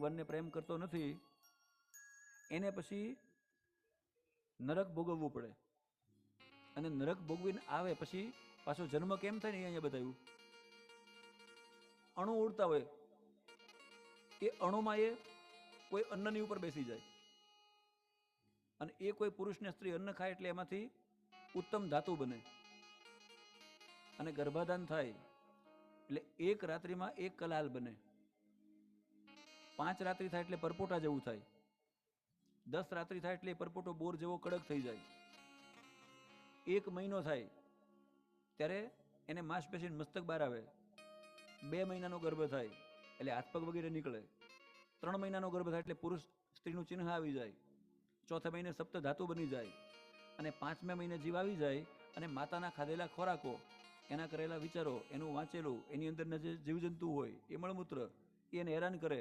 ભગવાનને પ્રેમ કરતો નથી એને પછી નરક ભોગવવું પડે, અને નરક ભોગવીને આવે પછી પાછો જન્મ કેમ થાય ને અહીંયા બતાવ્યું. અણુ ઉડતા હોય, એ અણુમાં એ કોઈ અન્નની ઉપર બેસી જાય, અને એ કોઈ પુરુષ ને સ્ત્રી અન્ન ખાય એટલે એમાંથી ઉત્તમ ધાતુ બને, અને ગર્ભાધાન થાય એટલે એક રાત્રિમાં એક કલાલ બને, 5 રાત્રિ થાય એટલે પરપોટા જેવું થાય, 10 રાત્રિ થાય એટલે પરપોટો બોર જેવો કડક થઈ જાય, 1 મહિનો થાય ત્યારે એને માંસપેશી મસ્તક બહાર આવે, 2 મહિનાનો ગર્ભ થાય એટલે હાથ પગ વગેરે નીકળે, 3 મહિનાનો ગર્ભ થાય એટલે પુરુષ સ્ત્રીનું ચિહ્ન આવી જાય, 4થા મહિને સપ્ત ધાતુ બની જાય, અને 5મા મહિને જીવ આવી જાય, અને માતાના ખાધેલા ખોરાકો, એના કરેલા વિચારો, એનું વાંચેલું, એની અંદરના જે જીવજંતુ હોય એ મળમૂત્ર એને હેરાન કરે,